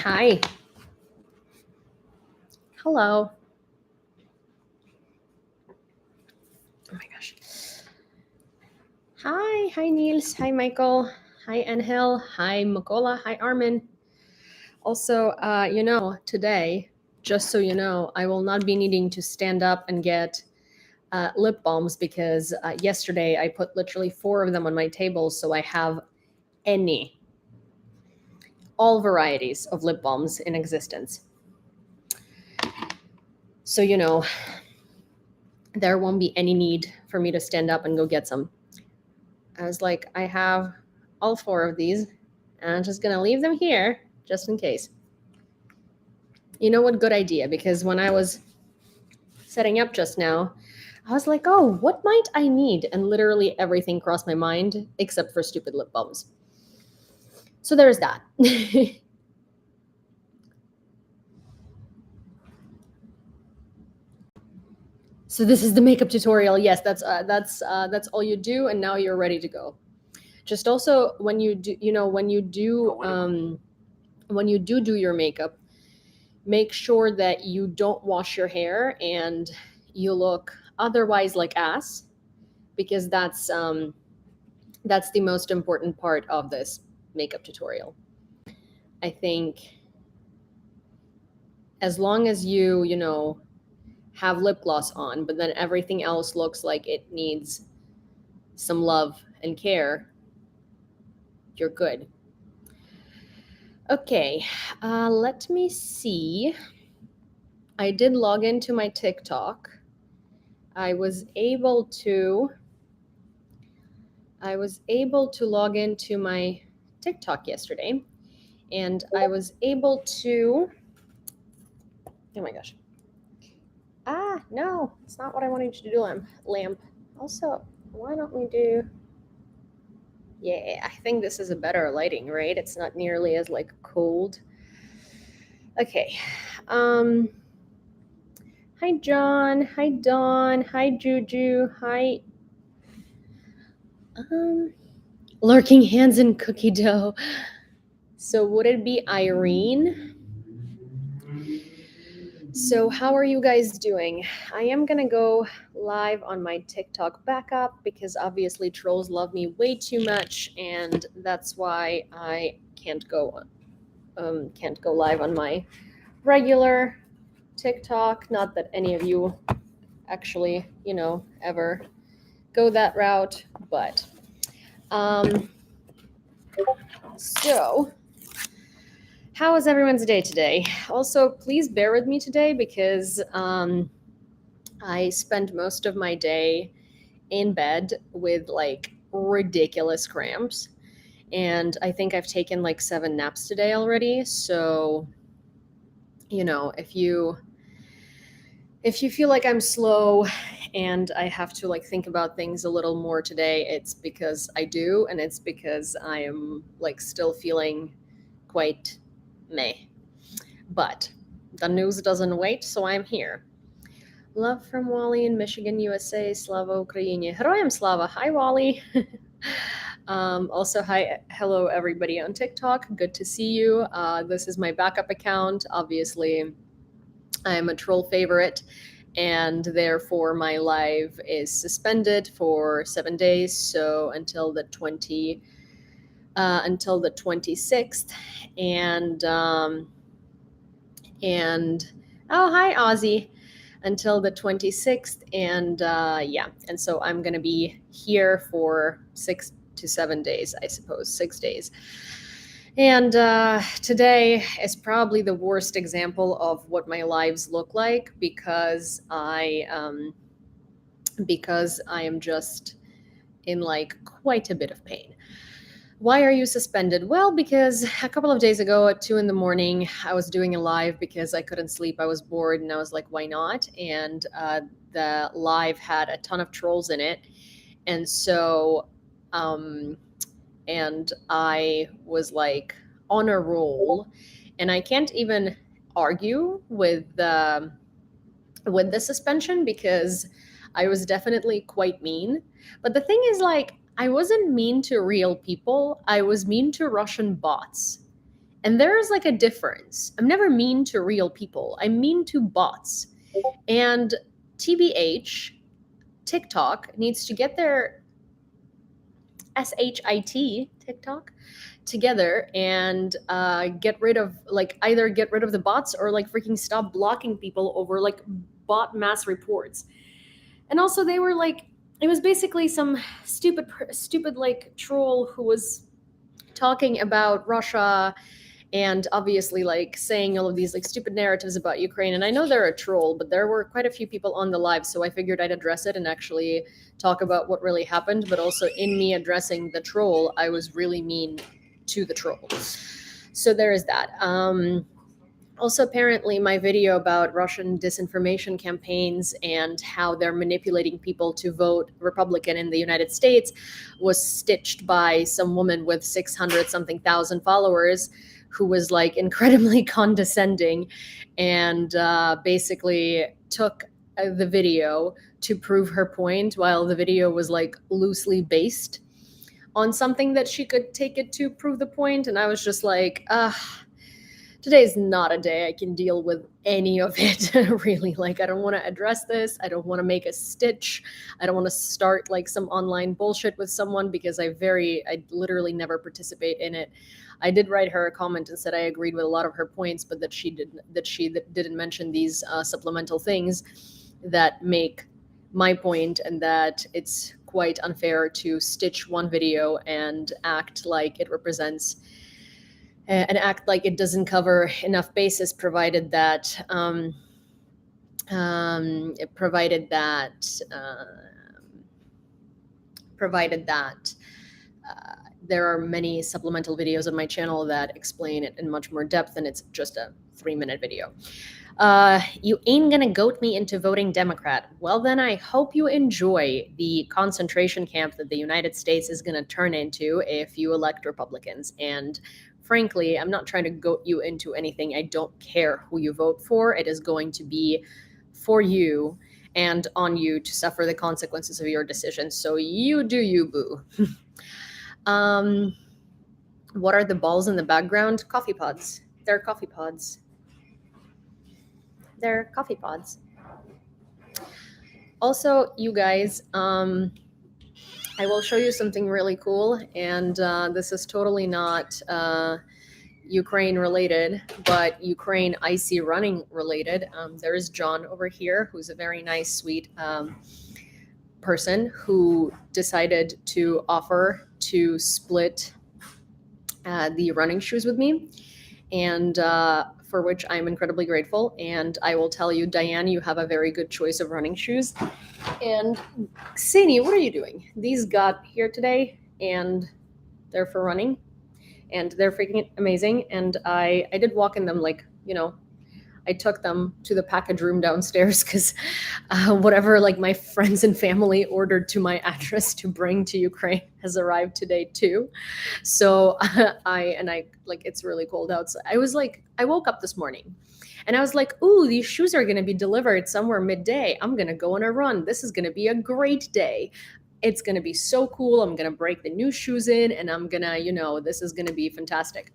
Hi. Hello. Oh my gosh. Hi. Hi, Niels. Hi, Michael. Hi, Angel. Hi, Makola. Hi, Armin. Also, today, just so you know, I will not be needing to stand up and get lip balms because yesterday I put literally four of them on my table. So I have all varieties of lip balms in existence. So, there won't be any need for me to stand up and go get some. I was like, I have all four of these, and I'm just gonna leave them here just in case. You know what? Good idea, because when I was setting up just now, I was like, oh, what might I need? And literally everything crossed my mind except for stupid lip balms. So there's that. So this is the makeup tutorial. Yes, that's all you do, and now you're ready to go. Just also when you do, when you do your makeup, make sure that you don't wash your hair and you look otherwise like ass, because that's the most important part of this makeup tutorial. I think as long as you have lip gloss on, but then everything else looks like it needs some love and care, you're good. Okay, let me see. I did log into my TikTok. I was able to log into my TikTok yesterday, and I was able to. Oh my gosh. Ah, no, it's not what I wanted you to do, lamp. Also, why don't we do. Yeah, I think this is a better lighting, right? It's not nearly as like cold. Okay. Um. Hi, John. Hi, Dawn. Hi, Juju. Hi. Um. Lurking hands in cookie dough. So would it be Irene? So how are you guys doing? I am gonna go live on my TikTok backup because obviously trolls love me way too much, and that's why I can't go live on my regular TikTok. Not that any of you actually, ever go that route, but um, so how is everyone's day today? Also, please bear with me today because I spend most of my day in bed with like ridiculous cramps. And I think I've taken like 7 naps today already. So, if you feel like I'm slow and I have to like think about things a little more today, it's because I do, and it's because I am like still feeling quite meh. But the news doesn't wait, so I'm here. Love from Wally in Michigan, USA. Slava Ukraini. Heroyam Slava. Hi, Wally. Also, hello, everybody on TikTok. Good to see you. This is my backup account. Obviously, I am a troll favorite, and therefore my live is suspended for 7 days. So until the 26th, and oh, hi, Ozzy, until the 26th, and yeah, and so I'm gonna be here for 6 to 7 days, I suppose, 6 days. And today is probably the worst example of what my lives look like because I am just in like quite a bit of pain. Why are you suspended? Well, because a couple of days ago at 2 in the morning, I was doing a live because I couldn't sleep. I was bored, and I was like, why not? And the live had a ton of trolls in it. And so, and I was like on a roll, and I can't even argue with the suspension because I was definitely quite mean. But the thing is, like, I wasn't mean to real people, I was mean to Russian bots. And there's like a difference. I'm never mean to real people, I'm mean to bots. And TBH, TikTok needs to get their SHIT, TikTok, together and get rid of like either get rid of the bots or like freaking stop blocking people over like bot mass reports. And also they were like, it was basically some stupid like troll who was talking about Russia and obviously like saying all of these like stupid narratives about Ukraine. And I know they're a troll, but there were quite a few people on the live, so I figured I'd address it and actually talk about what really happened. But also in me addressing the troll, I was really mean to the troll. So there is that. Also, apparently, my video about Russian disinformation campaigns and how they're manipulating people to vote Republican in the United States was stitched by some woman with 600 something thousand followers who was like incredibly condescending and basically took the video to prove her point while the video was like loosely based on something that she could take it to prove the point. And I was just like, today's not a day I can deal with any of it. Really, like, I don't want to address this. I don't want to make a stitch. I don't want to start like some online bullshit with someone because I literally never participate in it. I did write her a comment and said I agreed with a lot of her points, but that she didn't mention these supplemental things that make my point, and that it's quite unfair to stitch one video and act like it represents and act like it doesn't cover enough bases, provided that there are many supplemental videos on my channel that explain it in much more depth, and it's just a 3-minute video. You ain't gonna goat me into voting Democrat. Well, then I hope you enjoy the concentration camp that the United States is gonna turn into if you elect Republicans. And frankly, I'm not trying to goat you into anything. I don't care who you vote for. It is going to be for you and on you to suffer the consequences of your decision. So you do you, boo. What are the balls in the background? Coffee pods. They're coffee pods. They're coffee pods. Also, you guys, I will show you something really cool, and this is totally not Ukraine related, but Ukraine IC running related. There is John over here, who's a very nice, sweet person who decided to offer to split the running shoes with me, and for which I'm incredibly grateful. And I will tell you, Diane, you have a very good choice of running shoes. And Ksenia, what are you doing? These got here today, and they're for running, and they're freaking amazing. And I did walk in them, like, I took them to the package room downstairs because whatever like my friends and family ordered to my address to bring to Ukraine has arrived today too. So I like, it's really cold outside. I woke up this morning and I was like, ooh, these shoes are going to be delivered somewhere midday. I'm going to go on a run. This is going to be a great day. It's going to be so cool. I'm going to break the new shoes in and I'm going to, this is going to be fantastic.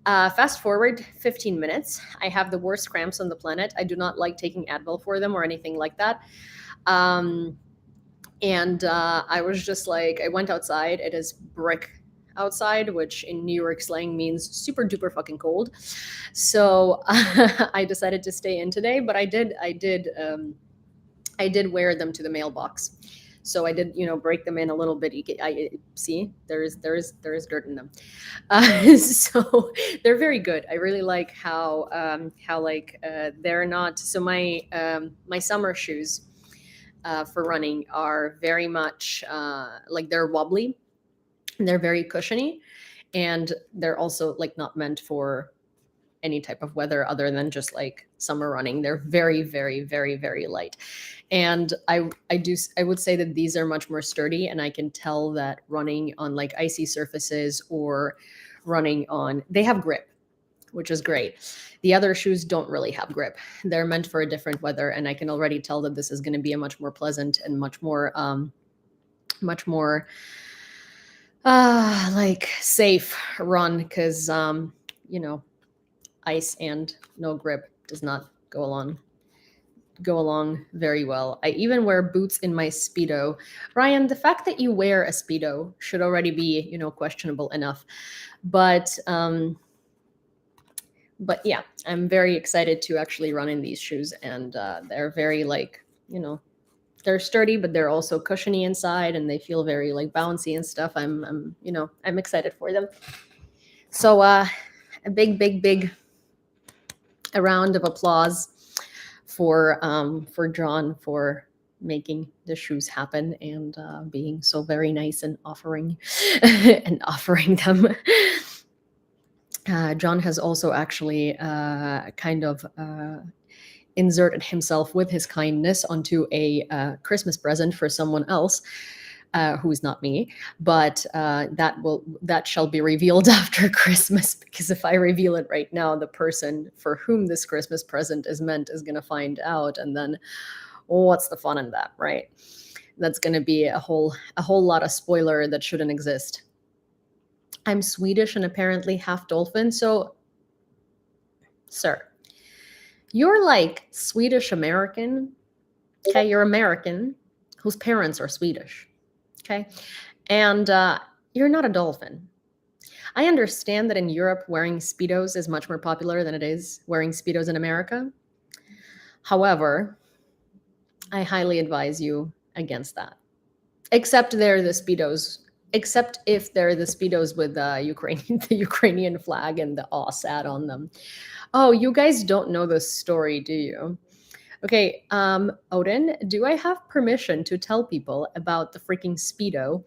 Fast forward 15 minutes. I have the worst cramps on the planet. I do not like taking Advil for them or anything like that. And I was just like, I went outside. It is brick outside, which in New York slang means super duper fucking cold. So I decided to stay in today, but I did wear them to the mailbox. So I did, break them in a little bit. I see there is dirt in them. So they're very good. I really like how they're not. So my summer shoes for running are very much like they're wobbly. They're very cushiony, and they're also like not meant for any type of weather other than just like summer running. They're very, very, very, very light. And I would say that these are much more sturdy, and I can tell that running on like icy surfaces or running on, they have grip, which is great. The other shoes don't really have grip. They're meant for a different weather, and I can already tell that this is going to be a much more pleasant and much more like safe run, because you know, ice and no grip does not go along very well. I even wear boots in my Speedo. Ryan, the fact that you wear a Speedo should already be, questionable enough. But yeah, I'm very excited to actually run in these shoes, and they're very like, they're sturdy, but they're also cushiony inside, and they feel very like bouncy and stuff. I'm excited for them. So a big a round of applause for John for making the shoes happen, and being so very nice and offering and offering them. John has also actually kind of inserted himself with his kindness onto a Christmas present for someone else. Who is not me, but that shall be revealed after Christmas, because if I reveal it right now, the person for whom this Christmas present is meant is going to find out, and then what's the fun in that, right? That's going to be a whole lot of spoiler that shouldn't exist. I'm Swedish and apparently half dolphin, so sir, you're like Swedish American. Okay, you're American whose parents are Swedish. Okay. And you're not a dolphin. I understand that in Europe, wearing Speedos is much more popular than it is wearing Speedos in America. However, I highly advise you against that. Except if they're the Speedos with the Ukrainian flag and the Ossad on them. Oh, you guys don't know this story, do you? Okay, Odin, do I have permission to tell people about the freaking Speedo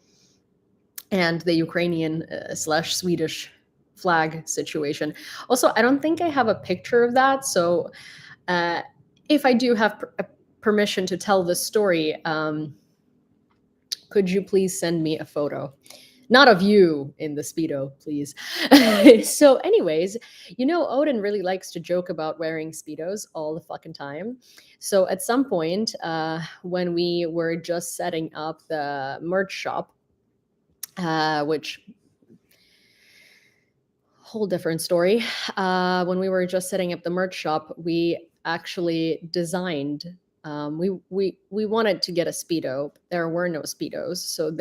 and the Ukrainian slash Swedish flag situation? Also, I don't think I have a picture of that. So if I do have permission to tell this story, could you please send me a photo? Not of you in the Speedo, please. So, anyways, Odin really likes to joke about wearing Speedos all the fucking time. So, at some point, when we were just setting up the merch shop, which whole different story. When we were just setting up the merch shop, we actually designed. We wanted to get a Speedo. There were no Speedos, so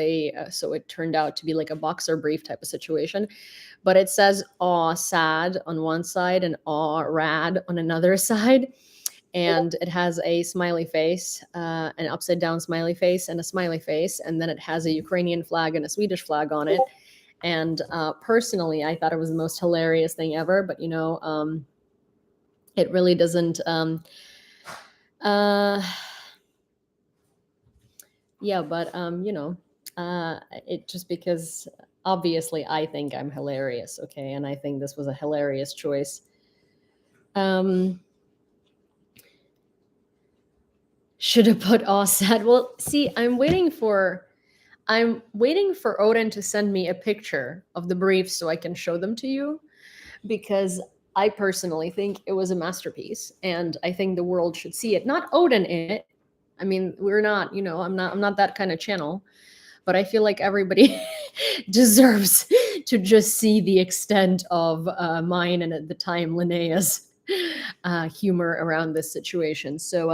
it turned out to be like a boxer brief type of situation. But it says "aw sad" on one side and "aw rad" on another side, and it has a smiley face, an upside down smiley face, and a smiley face, and then it has a Ukrainian flag and a Swedish flag on it. And personally, I thought it was the most hilarious thing ever. But it really doesn't. Yeah, but it just because obviously I think I'm hilarious, okay, and I think this was a hilarious choice. Should have put Ossad. Well, see, I'm waiting for Odin to send me a picture of the briefs so I can show them to you, because I personally think it was a masterpiece, and I think the world should see it. Not Odin in it. I mean, we're not, I'm not that kind of channel, but I feel like everybody deserves to just see the extent of mine and at the time Linnea's humor around this situation. So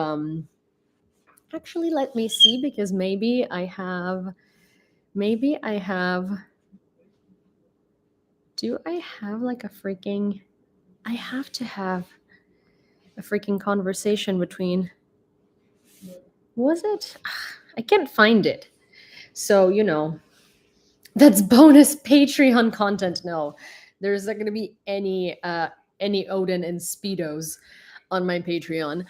actually, let me see, because maybe I have. Do I have like a freaking. I have to have a freaking conversation between. Was it? I can't find it. So, that's bonus Patreon content. No, there's not going to be any Odin and Speedos on my Patreon.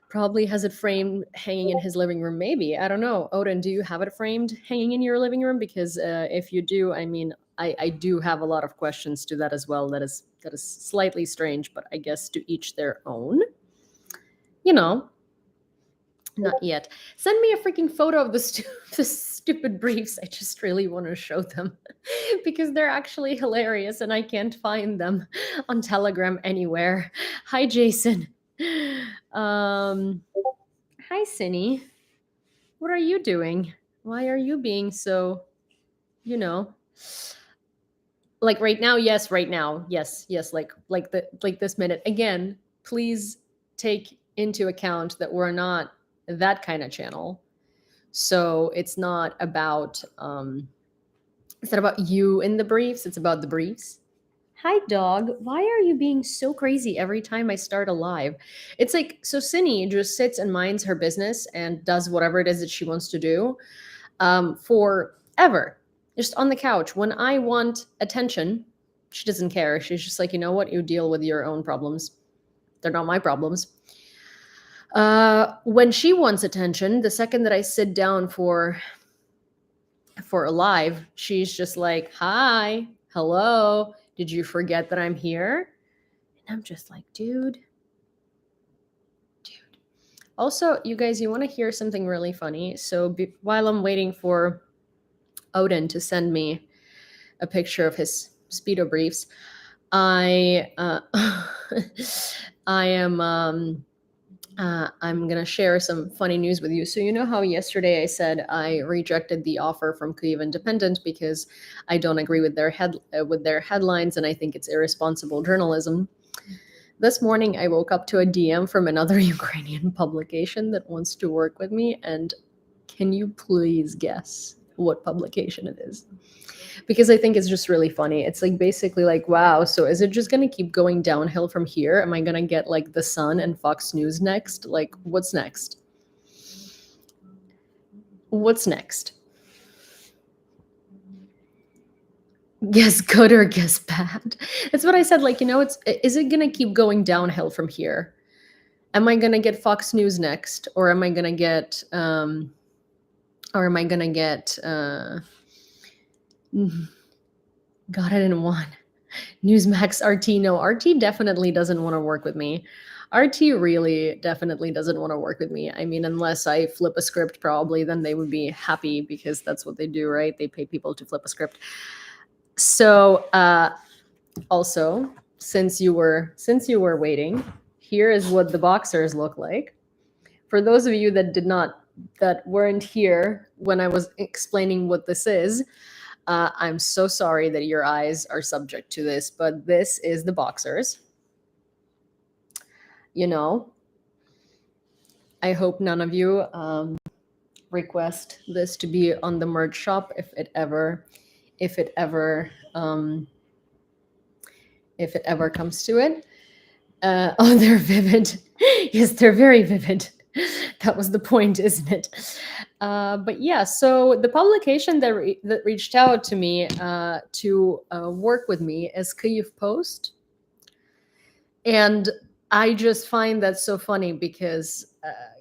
Probably has it framed hanging in his living room. Maybe. I don't know. Odin, do you have it framed hanging in your living room? Because if you do, I mean, I do have a lot of questions to that as well. That is slightly strange, but I guess to each their own. Not yet. Send me a freaking photo of the stupid briefs. I just really want to show them because they're actually hilarious and I can't find them on Telegram anywhere. Hi, Jason. Hi, Cinny. What are you doing? Why are you being so, like right now, yes, right now, yes, yes, like this minute. Again, please take into account that we're not that kind of channel. So it's not about you in the briefs, it's about the briefs. Hi, dog. Why are you being so crazy every time I start a live? It's like, so Cindy just sits and minds her business and does whatever it is that she wants to do forever, just on the couch. When I want attention, she doesn't care. She's just like, you know what? You deal with your own problems. They're not my problems. When she wants attention, the second that I sit down for a live, she's just like, hi, hello, did you forget that I'm here? And I'm just like, dude. Also, you guys, you want to hear something really funny? So while I'm waiting for Odin to send me a picture of his Speedo briefs, I I am I'm gonna share some funny news with you. So you know how yesterday I said I rejected the offer from Kyiv Independent because I don't agree with their headlines and I think it's irresponsible journalism. This morning I woke up to a DM from another Ukrainian publication that wants to work with me, and can you please guess what publication it is? Because I think it's just really funny. It's like basically like, wow, so is it just going to keep going downhill from here? Am I going to get like The Sun and Fox News next? Like, what's next? What's next? Guess good or guess bad? That's what I said. Like, you know, is it going to keep going downhill from here? Am I going to get Fox News next? Or am I going to get, God, I didn't want Newsmax RT. No, RT definitely doesn't want to work with me. RT really definitely doesn't want to work with me. I mean, unless I flip a script, probably, then they would be happy because that's what they do, right? They pay people to flip a script. So, also, since you were waiting, here is what the boxers look like. For those of you that weren't here when I was explaining what this is, I'm so sorry that your eyes are subject to this, but this is the boxers. You know, I hope none of you request this to be on the merch shop if it ever comes to it. Oh, they're vivid. Yes, they're very vivid. That was the point, isn't it? But yeah, so the publication that reached out to me to work with me is Kyiv Post. And I just find that so funny because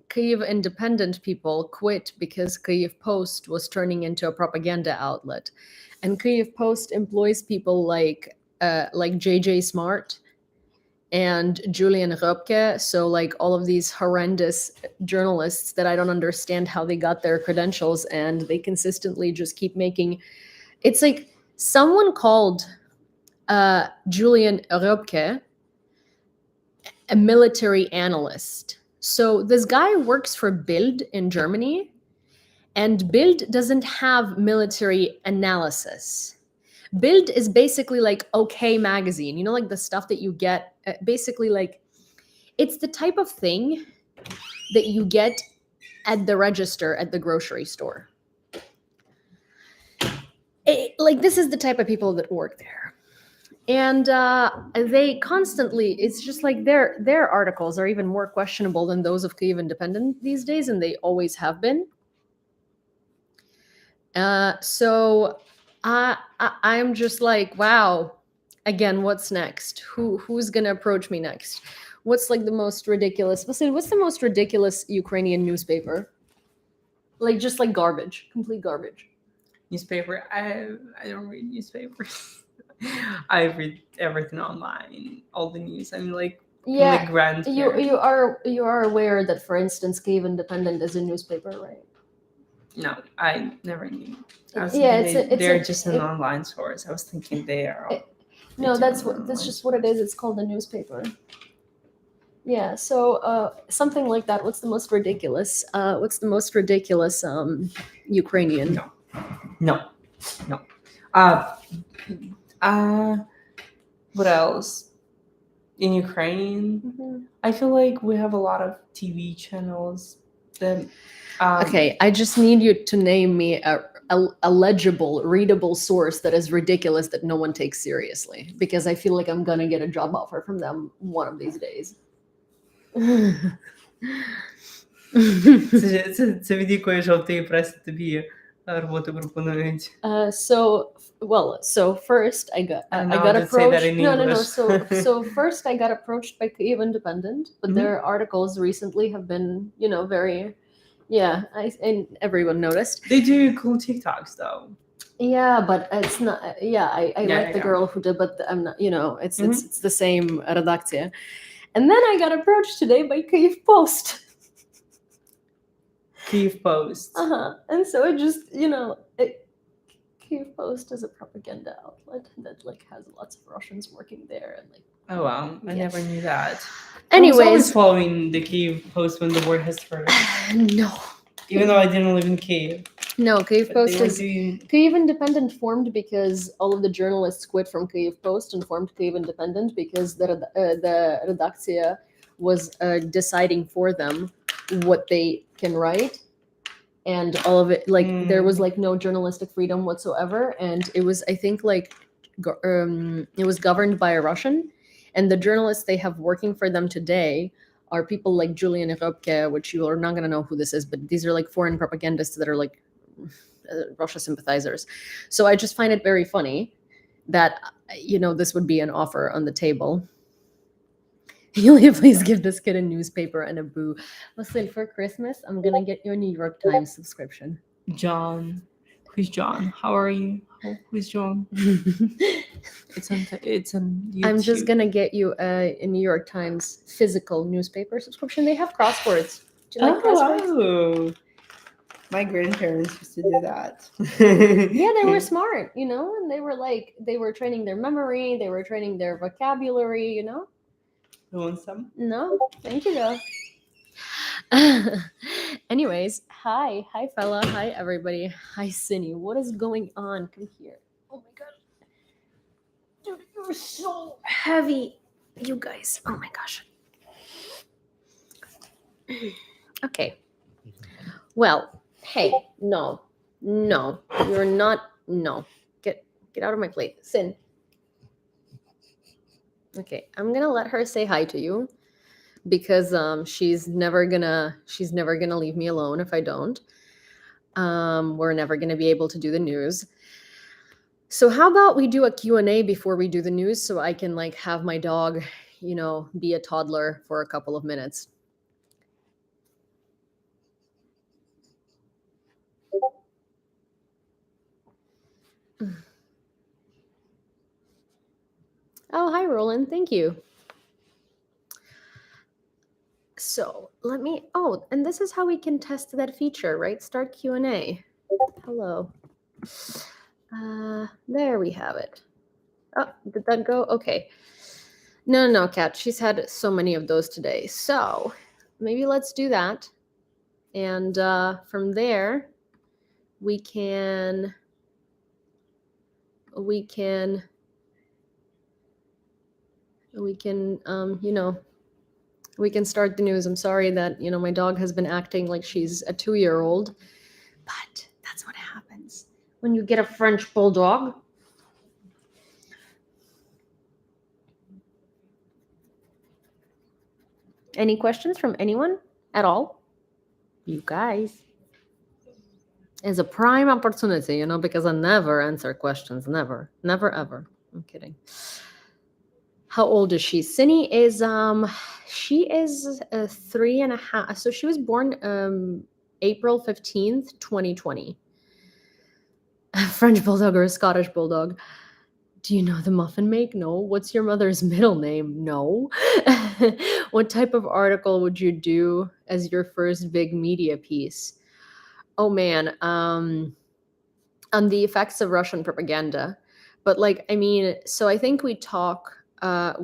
Kyiv Independent people quit because Kyiv Post was turning into a propaganda outlet. And Kyiv Post employs people like JJ Smart and Julian Röpke. So like all of these horrendous journalists that I don't understand how they got their credentials, and they consistently just keep making. It's like someone called Julian Röpke a military analyst. So this guy works for Bild in Germany, and Bild doesn't have military analysis. Bild is basically like OK Magazine, you know, like the stuff that you get, basically like it's the type of thing that you get at the register at the grocery store. Like this is the type of people that work there. And they constantly, it's just like their articles are even more questionable than those of Kyiv Independent these days, and they always have been. So I'm just like, wow, again, what's next? Who's gonna approach me next? What's like the most ridiculous? Listen, what's the most ridiculous Ukrainian newspaper? Like just like garbage, complete garbage. Newspaper. I don't read newspapers. I read everything online, all the news. I mean, like Yeah, grand. you are aware that, for instance, Kyiv Independent is a newspaper, right? No, I never knew. I was Yeah, thinking they're just an online source. I was thinking they are. No, that's just what it is. It's called a newspaper. Yeah, so something like that. What's the most ridiculous? Ukrainian? No. What else? In Ukraine, Mhm. I feel like we have a lot of TV channels that. Okay, I just need you to name me a legible, readable source that is ridiculous that no one takes seriously, because I feel like I'm gonna get a job offer from them one of these days. Це від якої жовтої преси тобі роботу пропонують? So first I got I don't I know got how to say that approached. in No, no, no. English. So first I got approached by Kyiv Independent, but Mhm. their articles recently have been, very, yeah. And everyone noticed. They do cool TikToks though. Yeah, but it's not. Yeah, I Yeah, like the yeah. girl who did, but I'm not. It's Mhm. it's the same redakcja. And then I got approached today by Kyiv Post. Kyiv Post. And so it just, Kyiv Post is a propaganda outlet that like has lots of Russians working there, and like. Oh wow, I Yeah. never knew that. I was always Anyways, following the Kyiv Post when the war has started, no, even though I didn't live in Kyiv. no, Kyiv But Post they were is doing. Kyiv Independent formed because all of the journalists quit from Kyiv Post and formed Kyiv Independent because the redakcja was deciding for them what they can write, and all of it, like there was like no journalistic freedom whatsoever, and it was, I think, like it was governed by a Russian, and the journalists they have working for them today are people like Julian Irobke, which you are not going to know who this is, but these are like foreign propagandists that are like Russia sympathizers. So I just find it very funny that this would be an offer on the table. Yulia, please give this kid a newspaper and a boo. Listen, for Christmas, I'm gonna get you a New York Times subscription. John. Who's John? How are you? Who's John? It's on YouTube. I'm just gonna get you a New York Times physical newspaper subscription. They have crosswords. Do you like crosswords? Oh. My grandparents used to do that. Yeah, they were smart, and they were training their memory, they were training their vocabulary, You want some? No, thank you though. Anyways, hi fella, hi everybody, hi Cindy. What is going on? Come here. Oh my god, dude, you're so heavy, you guys. Oh my gosh. Okay. Well, hey, no, you're not. No, get out of my plate, Sin. Okay, I'm gonna let her say hi to you, because she's never gonna leave me alone if I don't. We're never gonna be able to do the news. So how about we do a Q&A before we do the news, so I can like have my dog, be a toddler for a couple of minutes. Oh, hi Roland, thank you. So let me, and this is how we can test that feature, right? Start Q&A. Hello. There we have it. Oh, did that go? Okay. No, Kat. She's had so many of those today. So maybe let's do that. And from there, we can we can start the news. I'm sorry that, my dog has been acting like she's a 2-year-old, but that's what happens when you get a French bulldog. Any questions from anyone at all? You guys. It's a prime opportunity, because I never answer questions. Never, ever. I'm kidding. How old is she? Cindy is, she is 3.5. So she was born April 15th, 2020. French bulldog or a Scottish bulldog? Do you know the muffin make? No. What's your mother's middle name? No. What type of article would you do as your first big media piece? Oh man, on the effects of Russian propaganda. But so I think we talk a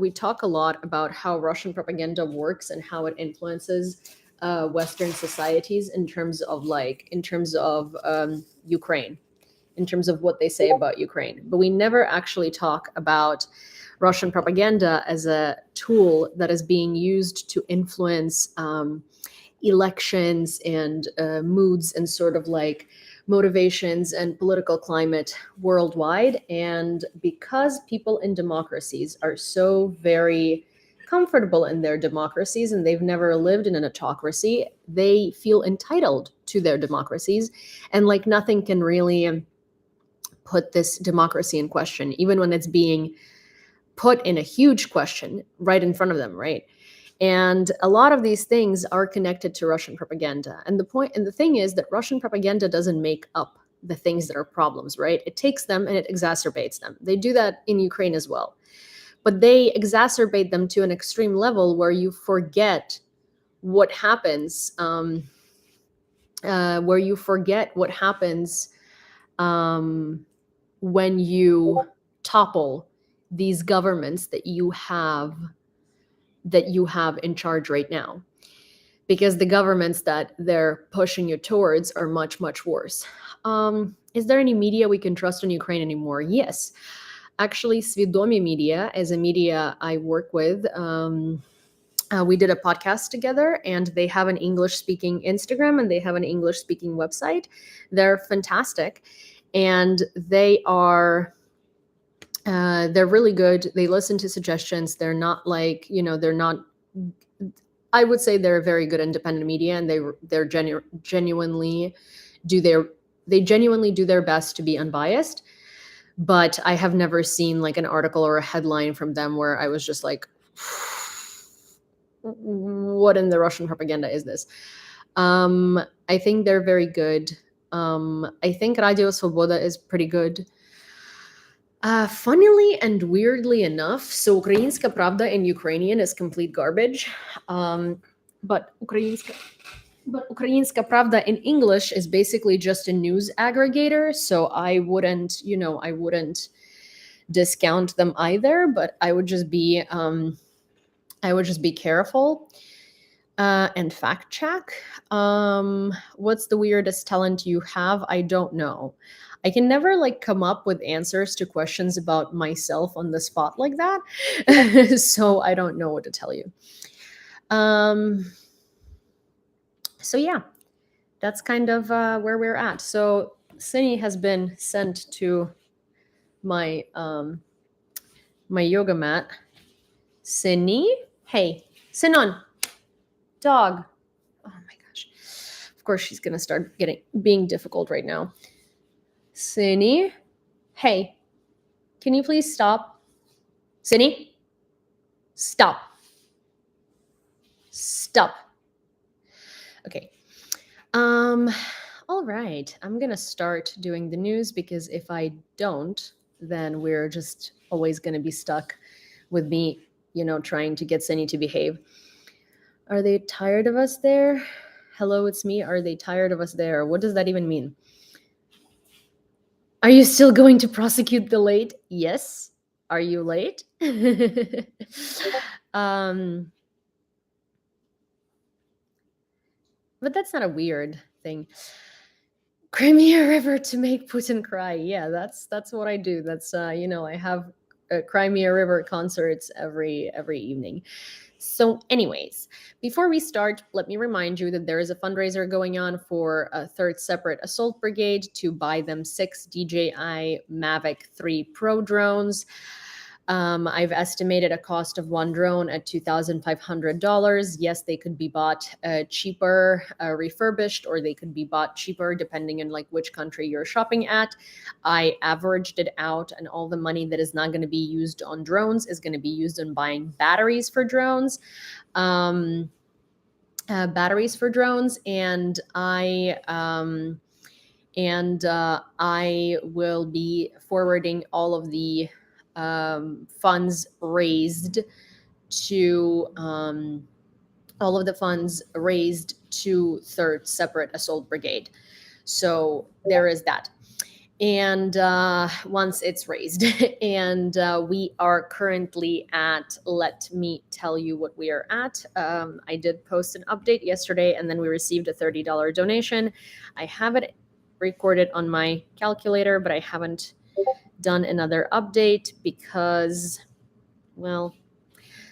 lot about how Russian propaganda works and how it influences Western societies in terms of Ukraine. in terms of what they say about Ukraine, but we never actually talk about Russian propaganda as a tool that is being used to influence elections and moods and sort of like motivations and political climate worldwide. And because people in democracies are so very comfortable in their democracies and they've never lived in an autocracy, they feel entitled to their democracies. And like nothing can really put this democracy in question, even when it's being put in a huge question right in front of them, right? And a lot of these things are connected to Russian propaganda. And the thing is that Russian propaganda doesn't make up the things that are problems, right? It takes them and it exacerbates them. They do that in Ukraine as well. But they exacerbate them to an extreme level where you forget what happens, when you topple these governments that you have in charge right now, because the governments that they're pushing you towards are much, much worse. Is there any media we can trust in Ukraine anymore? Yes. Actually, Svidomi Media is a media I work with. We did a podcast together, and they have an English-speaking Instagram and they have an English-speaking website. They're fantastic, and they're really good. They listen to suggestions. They're not like, they're not. I would say they're a very good independent media, and they genuinely do their best to be unbiased. But I have never seen like an article or a headline from them where I was just like, what in the Russian propaganda is this? I think they're very good. I think Radio Svoboda is pretty good. Funnily and weirdly enough, so Ukrainska Pravda in Ukrainian is complete garbage. But Ukrainska Pravda in English is basically just a news aggregator, so I wouldn't discount them either, but I would just be careful and fact check. What's the weirdest talent you have? I don't know. I can never like come up with answers to questions about myself on the spot like that. So I don't know what to tell you. So yeah, that's kind of where we're at. So Sini has been sent to my my yoga mat. Sini, hey, Sinon, dog. Oh my gosh. Of course she's gonna start being difficult right now. Sini, hey, can you please stop? Sini, stop. Stop. Okay. All right. I'm gonna start doing the news, because if I don't, then we're just always gonna be stuck with me, trying to get Sini to behave. Are they tired of us there? Hello, it's me. Are they tired of us there? What does that even mean? Are you still going to prosecute the late? Yes. Are you late? But that's not a weird thing. Crimea River to make Putin cry. Yeah, that's what I do. That's I have Crimea River concerts every evening. So anyways, before we start, let me remind you that there is a fundraiser going on for a third separate assault brigade to buy them 6 DJI Mavic 3 Pro drones. I've estimated a cost of one drone at $2,500. Yes, they could be bought cheaper, refurbished, or they could be bought cheaper depending on like which country you're shopping at. I averaged it out, and all the money that is not going to be used on drones is going to be used on buying batteries for drones. And I will be forwarding all of the funds raised to third separate assault brigade. So there is that. And once it's raised, and we are currently at, let me tell you what we are at. I did post an update yesterday, and then we received a $30 donation. I have it record it on my calculator, but I haven't done another update because, well,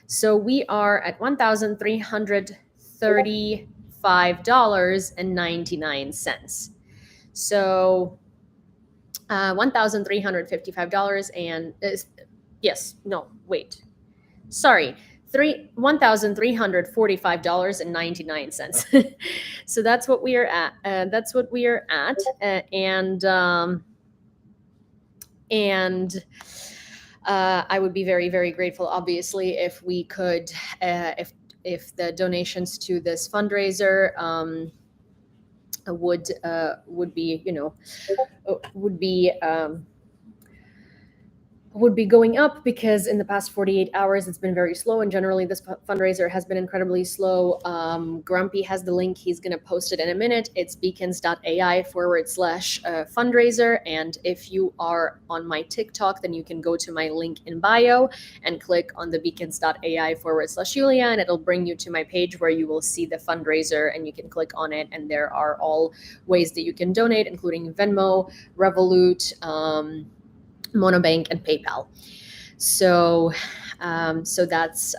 so we are at $1,335.99. So $1,355 and yes, no, wait. Sorry, $1,345.99. So that's what we are at. And I would be very, very grateful, obviously, if we could, if the donations to this fundraiser would be, would be going up, because in the past 48 hours it's been very slow, and generally this fundraiser has been incredibly slow. Grumpy has the link. He's going to post it in a minute. It's beacons.ai/fundraiser. And if you are on my TikTok, then you can go to my link in bio and click on the beacons.ai/Julia, and it'll bring you to my page where you will see the fundraiser, and you can click on it, and there are all ways that you can donate, including Venmo, Revolut, Monobank, and PayPal. So that's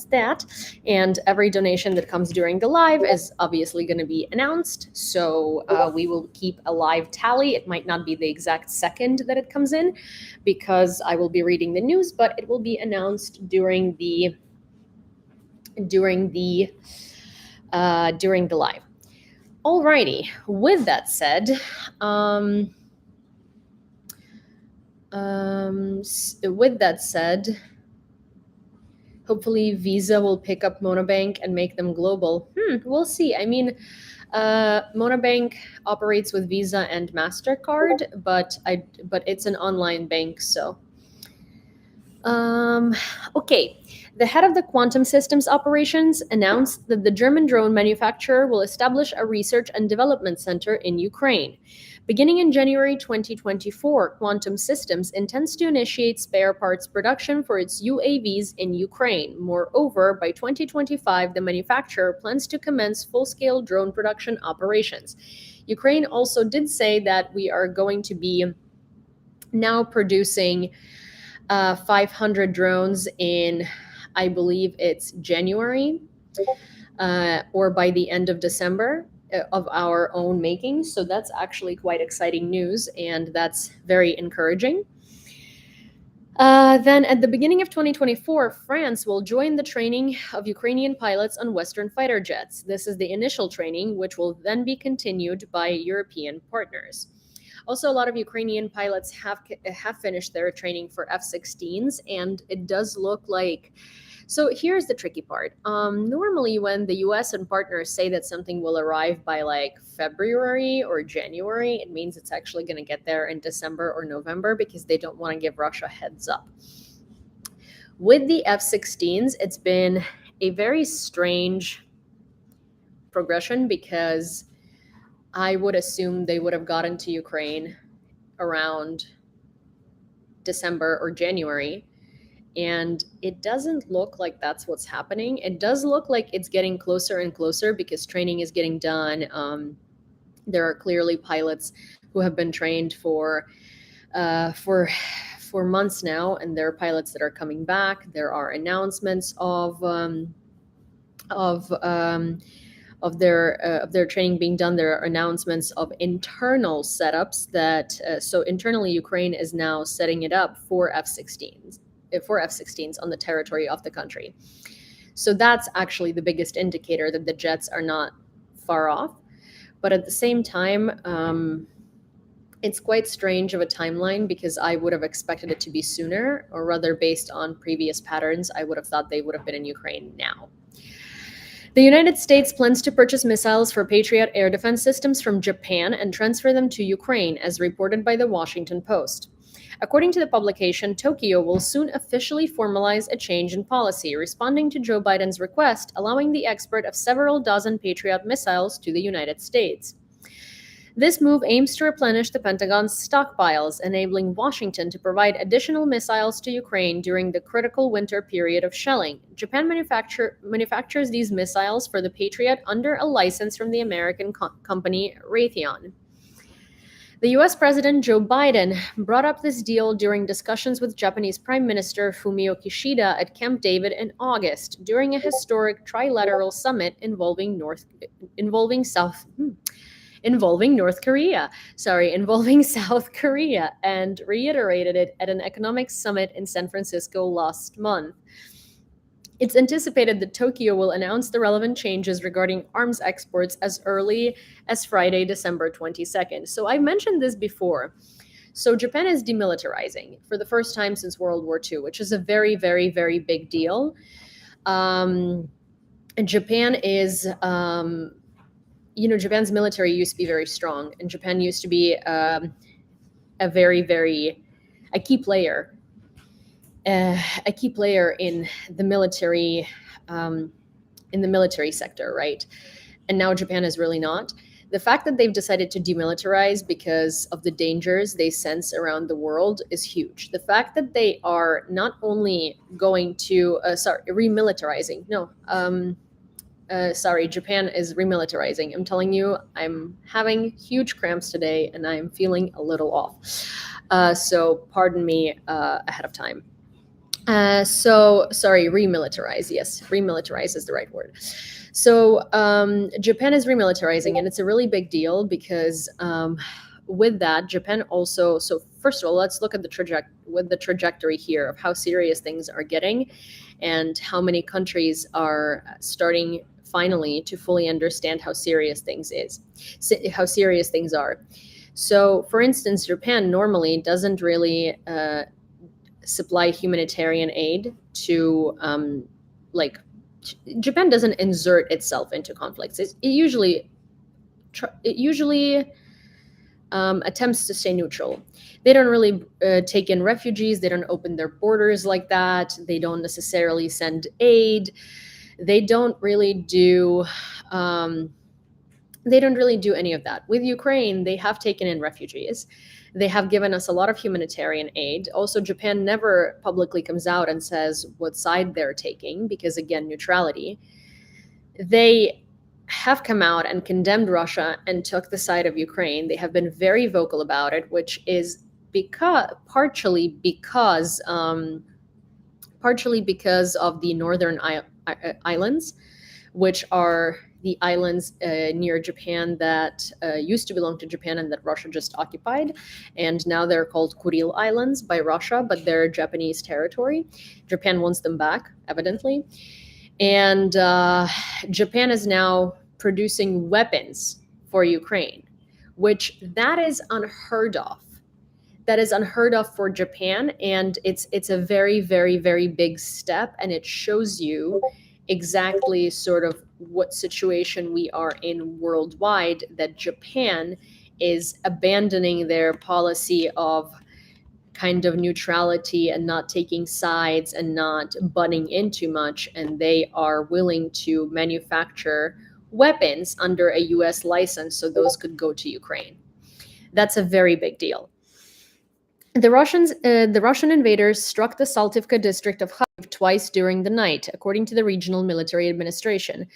that. And every donation that comes during the live is obviously going to be announced. So we will keep a live tally. It might not be the exact second that it comes in, because I will be reading the news, but it will be announced during the live. Alrighty. With that said, hopefully Visa will pick up Monobank and make them global. We'll see. I mean, Monobank operates with Visa and MasterCard, but it's an online bank, so. Okay. The head of the Quantum Systems operations announced that the German drone manufacturer will establish a research and development center in Ukraine. Beginning in January 2024, Quantum Systems intends to initiate spare parts production for its UAVs in Ukraine. Moreover, by 2025, the manufacturer plans to commence full-scale drone production operations. Ukraine also did say that we are going to be now producing 500 drones in, I believe it's January, or by the end of December, of our own making. So that's actually quite exciting news, and that's very encouraging. Then at the beginning of 2024, France will join the training of Ukrainian pilots on Western fighter jets. This is the initial training, which will then be continued by European partners. Also, a lot of Ukrainian pilots have finished their training for F-16s, and it does look like. So here's the tricky part. Normally, when the US and partners say that something will arrive by like February or January, it means it's actually going to get there in December or November, because they don't want to give Russia heads up. With the F-16s, it's been a very strange progression, because I would assume they would have gotten to Ukraine around December or January. And it doesn't look like that's what's happening. It does look like it's getting closer and closer, because training is getting done. There are clearly pilots who have been trained for months now, and there are pilots that are coming back. There are announcements of their training being done. There are announcements of internal setups that so internally Ukraine is now setting it up for F-16s on the territory of the country. So that's actually the biggest indicator that the jets are not far off. But at the same time, it's quite strange of a timeline, because I would have expected it to be sooner, or rather, based on previous patterns, I would have thought they would have been in Ukraine now. The United States plans to purchase missiles for Patriot air defense systems from Japan and transfer them to Ukraine, as reported by the Washington Post. According to the publication, Tokyo will soon officially formalize a change in policy, responding to Joe Biden's request, allowing the export of several dozen Patriot missiles to the United States. This move aims to replenish the Pentagon's stockpiles, enabling Washington to provide additional missiles to Ukraine during the critical winter period of shelling. Japan manufactures these missiles for the Patriot under a license from the American company Raytheon. The US President Joe Biden brought up this deal during discussions with Japanese Prime Minister Fumio Kishida at Camp David in August during a historic trilateral summit involving North Korea, and reiterated it at an economic summit in San Francisco last month. It's anticipated that Tokyo will announce the relevant changes regarding arms exports as early as Friday, December 22nd. So I mentioned this before. So Japan is demilitarizing for the first time since World War II, which is a very, very, very big deal. And Japan is, Japan's military used to be very strong, and Japan used to be a key player in the military sector, right? And now Japan is really not. The fact that they've decided to demilitarize because of the dangers they sense around the world is huge. The fact that they are not only going to remilitarizing. Japan is remilitarizing. I'm telling you, I'm having huge cramps today and I'm feeling a little off. So pardon me ahead of time. Remilitarize. Yes, remilitarize is the right word. So Japan is remilitarizing, and it's a really big deal because with that, Japan also. So first of all, let's look at the trajectory here of how serious things are getting, and how many countries are starting finally to fully understand how serious things are. So, for instance, Japan normally doesn't really supply humanitarian aid to Japan doesn't insert itself into conflicts. It usually attempts to stay neutral. They don't really take in refugees. They don't open their borders like that. They don't necessarily send aid. They don't really do any of that. With Ukraine, they have taken in refugees. They have given us a lot of humanitarian aid. Also, Japan never publicly comes out and says what side they're taking because, again, neutrality. They have come out and condemned Russia and took the side of Ukraine. They have been very vocal about it, which is partially because of the northern islands, which are the islands near Japan that used to belong to Japan and that Russia just occupied. And now they're called Kuril Islands by Russia, but they're Japanese territory. Japan wants them back, evidently. And Japan is now producing weapons for Ukraine, which that is unheard of. That is unheard of for Japan, and it's a very, very, very big step, and it shows you exactly sort of what situation we are in worldwide, that Japan is abandoning their policy of kind of neutrality and not taking sides and not butting in too much, and they are willing to manufacture weapons under a US license so those could go to Ukraine. That's a very big deal. The Russian invaders struck the Saltivka district of Kharkiv twice during the night, according to the regional military administration.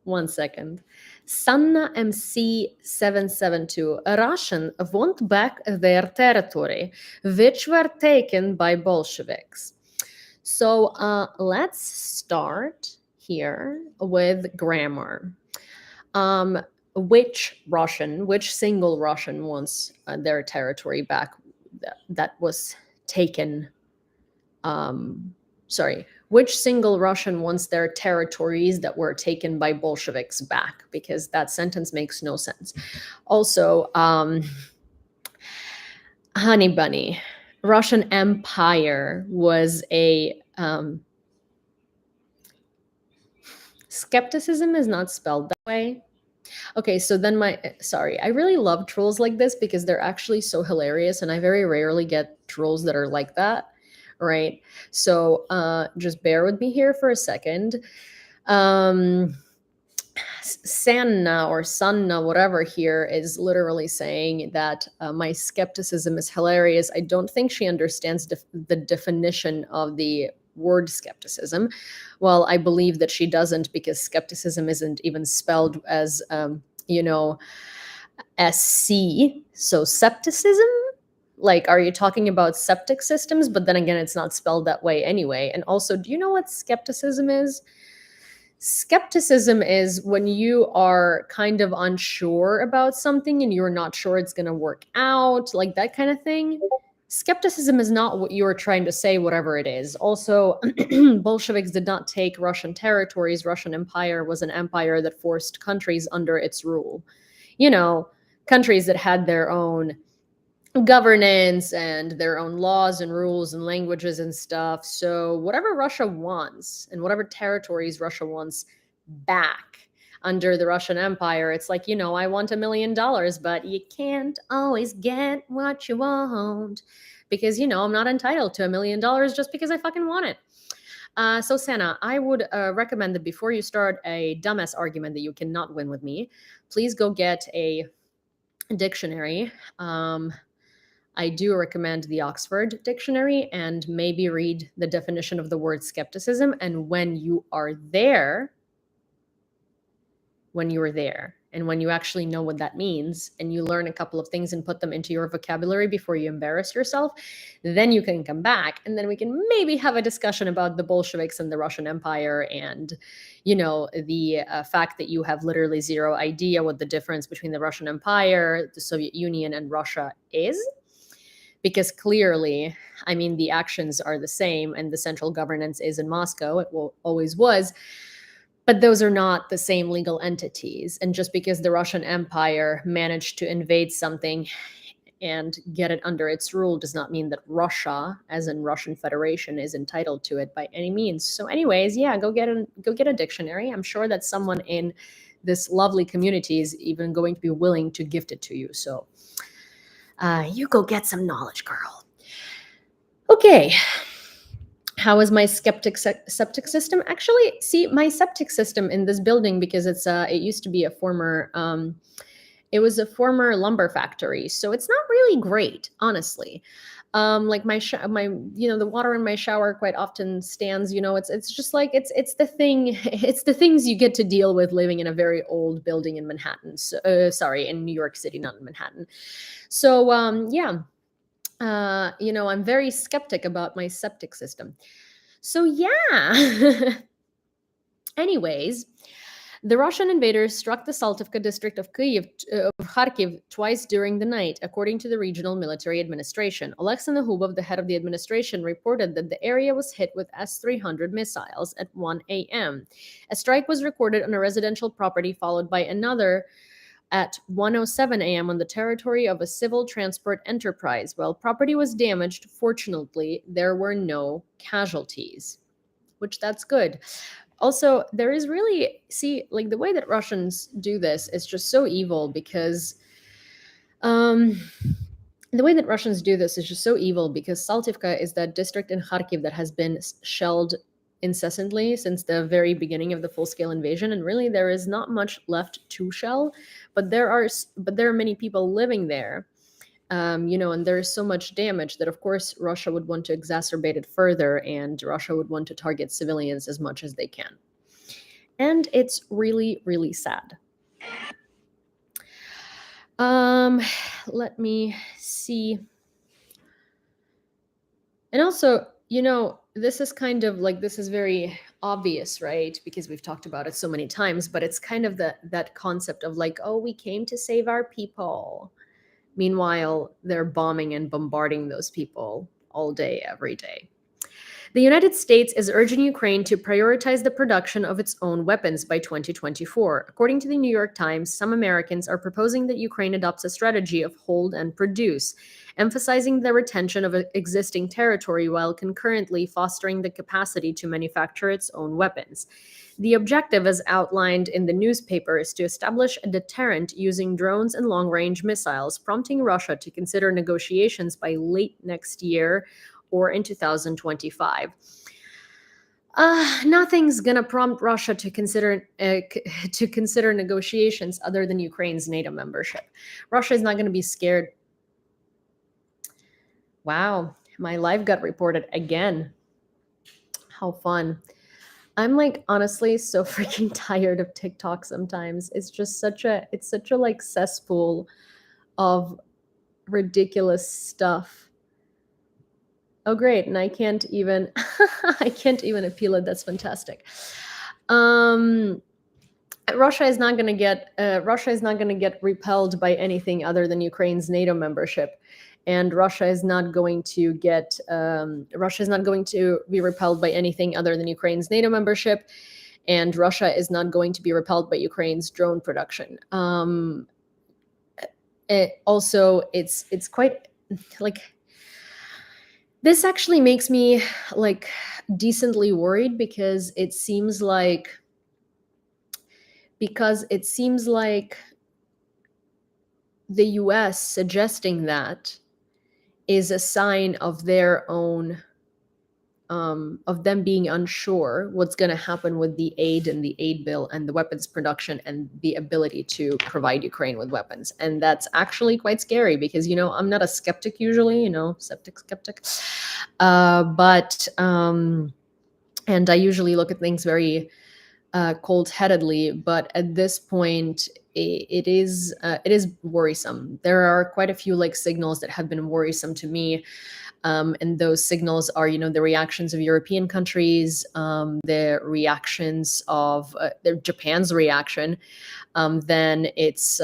One second. Sanna MC772. Russian want back their territory, which were taken by Bolsheviks. So let's start here with grammar. Which single Russian wants their territory back that was taken? Which single Russian wants their territories that were taken by Bolsheviks back? Because that sentence makes no sense. Also, Honey Bunny, Russian Empire was a skepticism is not spelled that way. Okay, so then I really love trolls like this because they're actually so hilarious, and I very rarely get trolls that are like that, right? So just bear with me here for a second. Sanna or Sanna, whatever here, is literally saying that my skepticism is hilarious. I don't think she understands the definition of the word skepticism. Well, I believe that she doesn't, because skepticism isn't even spelled as, SC. So septicism? Like, are you talking about septic systems? But then again, it's not spelled that way anyway. And also, do you know what skepticism is? Skepticism is when you are kind of unsure about something and you're not sure it's going to work out, like that kind of thing. Skepticism is not what you're trying to say, whatever it is. Also, Bolsheviks did not take Russian territories. Russian Empire was an empire that forced countries under its rule. Countries that had their own governance and their own laws and rules and languages and stuff. So whatever Russia wants and whatever territories Russia wants back under the Russian Empire, it's like, I want $1 million, but you can't always get what you want because, I'm not entitled to $1 million just because I fucking want it. So Sana, I would recommend that before you start a dumbass argument that you cannot win with me, please go get a dictionary. I do recommend the Oxford Dictionary and maybe read the definition of the word skepticism. And when you are there, and when you actually know what that means and you learn a couple of things and put them into your vocabulary before you embarrass yourself, then you can come back and then we can maybe have a discussion about the Bolsheviks and the Russian Empire and, the fact that you have literally zero idea what the difference between the Russian Empire, the Soviet Union, and Russia is. Because clearly, the actions are the same and the central governance is in Moscow. It always was. But those are not the same legal entities. And just because the Russian Empire managed to invade something and get it under its rule does not mean that Russia, as in Russian Federation, is entitled to it by any means. So anyways, yeah, go get a dictionary. I'm sure that someone in this lovely community is even going to be willing to gift it to you. So you go get some knowledge, girl. Okay. How is my septic system? Actually, see, my septic system in this building, because it used to be a former, it was a former lumber factory. So it's not really great, honestly. Like my the water in my shower quite often stands, it's just like, it's the things you get to deal with living in a very old building in Manhattan. So, in New York City, not in Manhattan. So, yeah. I'm very skeptic about my septic system. So yeah. Anyways, the Russian invaders struck the Saltivka district of Kharkiv twice during the night, according to the regional military administration. Oleksandr Hubov, the head of the administration, reported that the area was hit with S-300 missiles at 1 a.m. A strike was recorded on a residential property, followed by another at 1:07 a.m. on the territory of a civil transport enterprise. While property was damaged, fortunately, there were no casualties, which that's good. Also, there is really, the way that Russians do this is just so evil because Saltivka is that district in Kharkiv that has been shelled incessantly since the very beginning of the full-scale invasion, and really there is not much left to shell, but there are many people living there, and there is so much damage that of course Russia would want to exacerbate it further, and Russia would want to target civilians as much as they can, and it's really, really sad. Let me see. And also, this is kind of like, this is very obvious, right? Because we've talked about it so many times, but it's kind of that concept of like, oh, we came to save our people. Meanwhile, they're bombing and bombarding those people all day, every day. The United States is urging Ukraine to prioritize the production of its own weapons by 2024. According to the New York Times, some Americans are proposing that Ukraine adopts a strategy of hold and produce, emphasizing the retention of existing territory while concurrently fostering the capacity to manufacture its own weapons. The objective, as outlined in the newspaper, is to establish a deterrent using drones and long-range missiles, prompting Russia to consider negotiations by late next year or in 2025. Nothing's gonna prompt Russia to consider negotiations other than Ukraine's NATO membership. Russia is not gonna be scared. Wow, my live got reported again. How fun. I'm like honestly so freaking tired of TikTok sometimes. It's such a like cesspool of ridiculous stuff. Oh great, and I can't even I can't even appeal it. That's fantastic. Um Russia is not going to get repelled by anything other than Ukraine's NATO membership, and Russia is not going to be repelled by anything other than Ukraine's NATO membership, and Russia is not going to be repelled by Ukraine's drone production. It's quite like this actually makes me like decently worried because it seems like the US suggesting that is a sign of their own of them being unsure what's going to happen with the aid and the aid bill and the weapons production and the ability to provide Ukraine with weapons. And that's actually quite scary because, you know, I'm not a skeptic usually, you know, skeptic. But and I usually look at things very cold-headedly, but at this point, it is worrisome. There are quite a few like signals that have been worrisome to me, and those signals are, you know, the reactions of European countries, the reactions of Japan's reaction. Then it's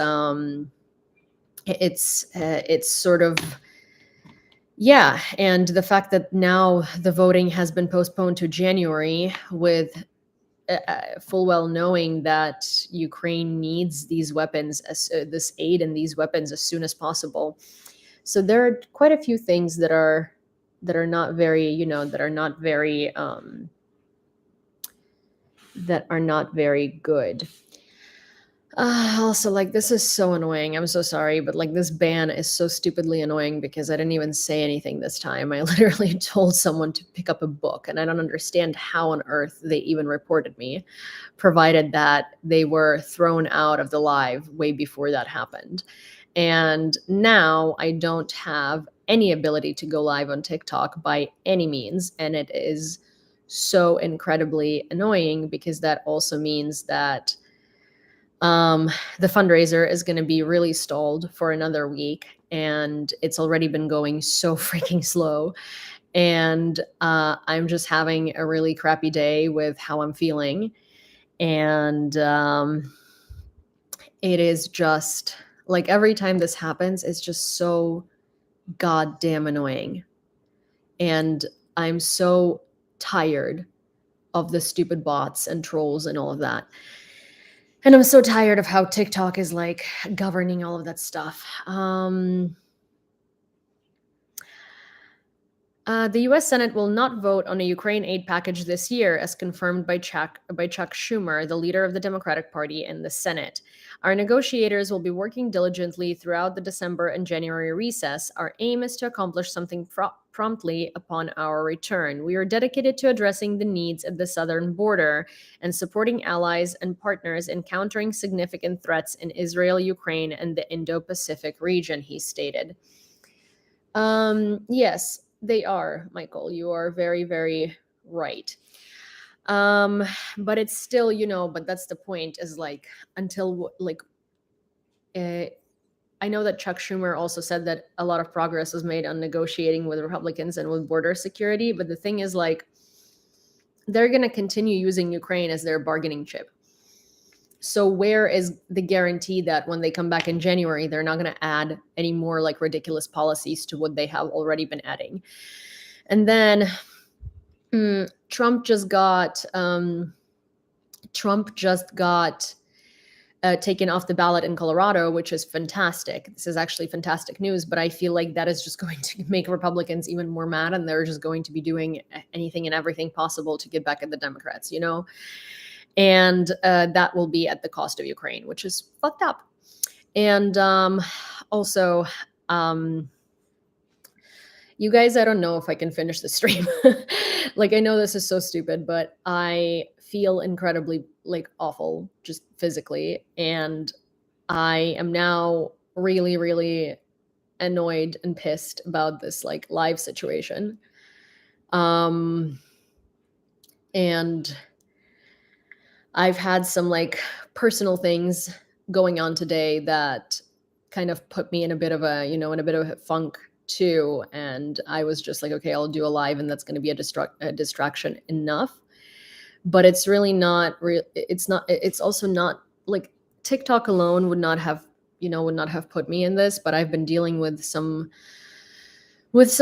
sort of yeah, and the fact that now the voting has been postponed to January with full well knowing that Ukraine needs these weapons, this aid and these weapons as soon as possible. So there are quite a few things that are not very, you know, that are not very good. Also, like, this is so annoying. I'm so sorry, but like, this ban is so stupidly annoying because I didn't even say anything this time. I literally told someone to pick up a book, and I don't understand how on earth they even reported me, provided that they were thrown out of the live way before that happened. And now I don't have any ability to go live on TikTok by any means. And it is so incredibly annoying because that also means that the fundraiser is going to be really stalled for another week, and it's already been going so freaking slow. And I'm just having a really crappy day with how I'm feeling. And it is just like every time this happens, it's just so goddamn annoying. And I'm so tired of the stupid bots and trolls and all of that. And I'm so tired of how TikTok is like governing all of that stuff. The U.S. Senate will not vote on a Ukraine aid package this year, as confirmed by Chuck Schumer, the leader of the Democratic Party in the Senate. Our negotiators will be working diligently throughout the December and January recess. Our aim is to accomplish something promptly upon our return. We are dedicated to addressing the needs at the southern border and supporting allies and partners in countering significant threats in Israel, Ukraine, and the Indo-Pacific region, he stated. Yes, they are, Michael. You are very, very right. But it's still, you know, but that's the point is like until like I know that Chuck Schumer also said that a lot of progress was made on negotiating with Republicans and with border security, but the thing is like they're going to continue using Ukraine as their bargaining chip. So where is the guarantee that when they come back in January, they're not going to add any more like ridiculous policies to what they have already been adding? And then Trump just got taken off the ballot in Colorado, which is fantastic. This is actually fantastic news, but I feel like that is just going to make Republicans even more mad, and they're just going to be doing anything and everything possible to get back at the Democrats, you know? And that will be at the cost of Ukraine, which is fucked up. And also, you guys, I don't know if I can finish the stream. Like, I know this is so stupid, but I feel incredibly like awful just physically. And I am now really, really annoyed and pissed about this like live situation. And I've had some like personal things going on today that kind of put me in a bit of a, in a bit of a funk too. And I was just like, okay, I'll do a live and that's going to be a distraction enough. But it's really not real. It's also not like TikTok alone would not have put me in this, but I've been dealing with some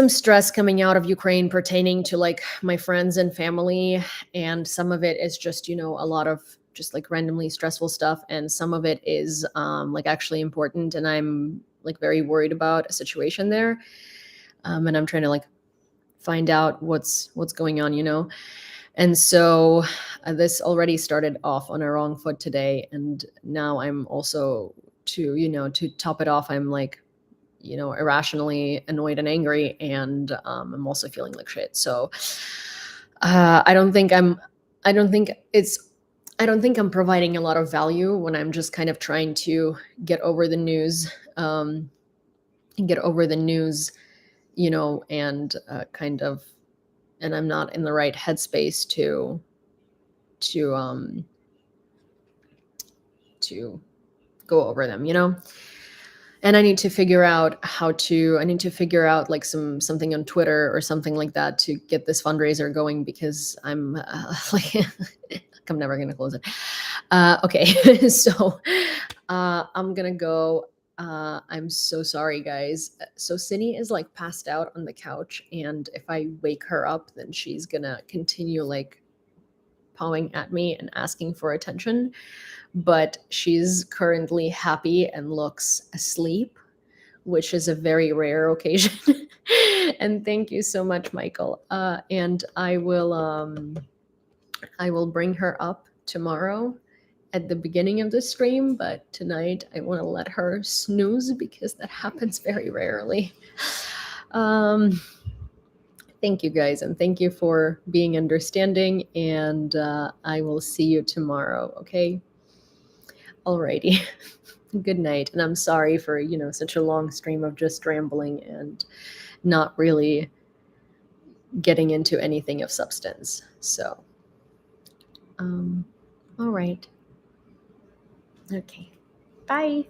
stress coming out of Ukraine pertaining to like my friends and family. And some of it is just, a lot of just like randomly stressful stuff. And some of it is like actually important. And I'm like very worried about a situation there. And I'm trying to like find out what's going on. And so this already started off on a wrong foot today. And now I'm also to top it off, I'm like, irrationally annoyed and angry, and I'm also feeling like shit. So I don't think I'm providing a lot of value when I'm just kind of trying to get over the news, get over the news, and kind of, and I'm not in the right headspace to to go over them. And I need to figure out like something on Twitter or something like that to get this fundraiser going, because I'm like I'm never gonna close it. Okay. So I'm gonna go. I'm so sorry, guys. So Cindy is like passed out on the couch, and if I wake her up, then she's gonna continue like pawing at me and asking for attention. But she's currently happy and looks asleep, which is a very rare occasion. And thank you so much, Michael. And I will bring her up tomorrow at the beginning of the stream, but tonight I want to let her snooze because that happens very rarely. Thank you guys, and thank you for being understanding, and I will see you tomorrow, okay? Alrighty. Good night. And I'm sorry for, such a long stream of just rambling and not really getting into anything of substance. So, all right. Okay. Bye.